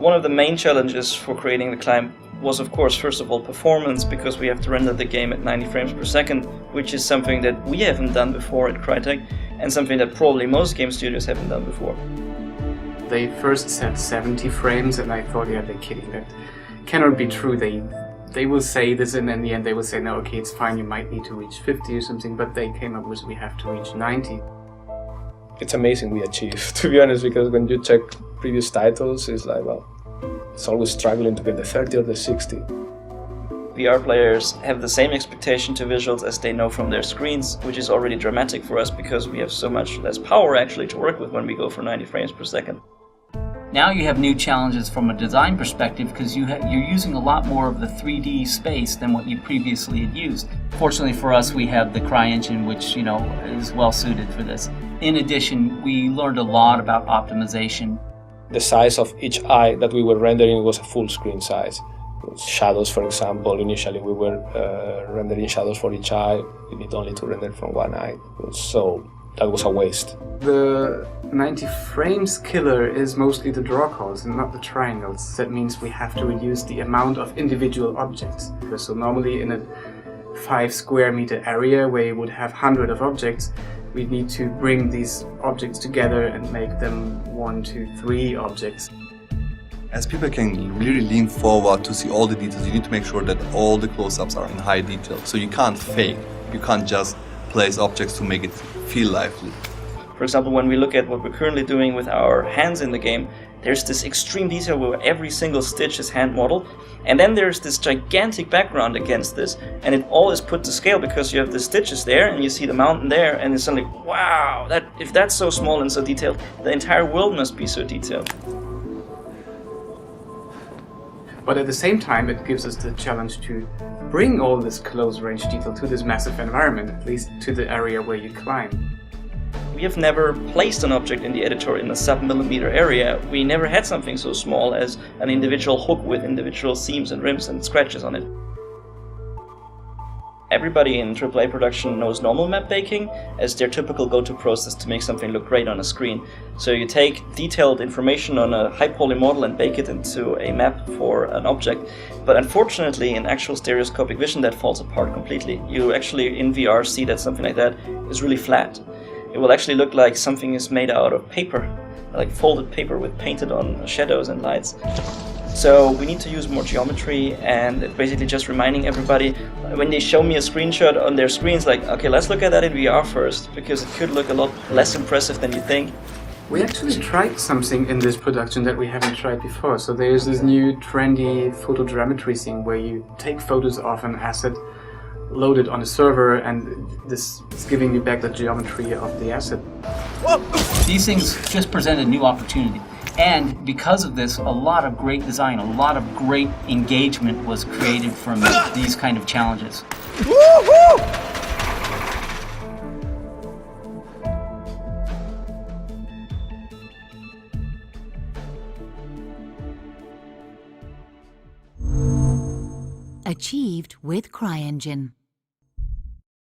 One of the main challenges for creating the climb was, of course, first of all, performance, because we have to render the game at 90 frames per second, which is something that we haven't done before at Crytek, and something that probably most game studios haven't done before. They first said 70 frames, and I thought, yeah, they're kidding. That cannot be true. They will say this, and in the end they will say, no, okay, it's fine, you might need to reach 50 or something, but they came up with, we have to reach 90. It's amazing we achieved, to be honest, because when you check previous titles, it's like, well, it's always struggling to get the 30 or the 60. VR players have the same expectation to visuals as they know from their screens, which is already dramatic for us because we have so much less power actually to work with when we go for 90 frames per second. Now you have new challenges from a design perspective because you're using a lot more of the 3D space than what you previously had used. Fortunately for us, we have the CryEngine, which is well suited for this. In addition, we learned a lot about optimization. The size of each eye that we were rendering was a full screen size. Shadows, for example, initially we were rendering shadows for each eye. We need only to render from one eye, so that was a waste. The 90 frames killer is mostly the draw calls and not the triangles. That means we have to reduce the amount of individual objects. So normally in a 5 square meter area where you would have 100 of objects, we need to bring these objects together and make them 1, 2, 3 objects. As people can really lean forward to see all the details, you need to make sure that all the close-ups are in high detail. So you can't fake, you can't just place objects to make it feel lively. For example, when we look at what we're currently doing with our hands in the game, there's this extreme detail where every single stitch is hand modeled, and then there's this gigantic background against this, and it all is put to scale because you have the stitches there and you see the mountain there, and it's suddenly, wow, if that's so small and so detailed, the entire world must be so detailed. But at the same time, it gives us the challenge to bring all this close-range detail to this massive environment, at least to the area where you climb. We have never placed an object in the editor in a sub-millimeter area. We never had something so small as an individual hook with individual seams and rims and scratches on it. Everybody in AAA production knows normal map baking as their typical go-to process to make something look great on a screen. So you take detailed information on a high-poly model and bake it into a map for an object. But unfortunately, in actual stereoscopic vision, that falls apart completely. You actually, in VR, see that something like that is really flat. It will actually look like something is made out of paper, like folded paper with painted on shadows and lights. So we need to use more geometry, and basically just reminding everybody when they show me a screenshot on their screens, like, okay, let's look at that in VR first, because it could look a lot less impressive than you think. We actually tried something in this production that we haven't tried before. So there's this new trendy photogrammetry thing where you take photos of an asset, load it on a server, and this is giving you back the geometry of the asset. These things just present a new opportunity. And because of this, a lot of great design, a lot of great engagement was created from these kind of challenges. Achieved with CryEngine.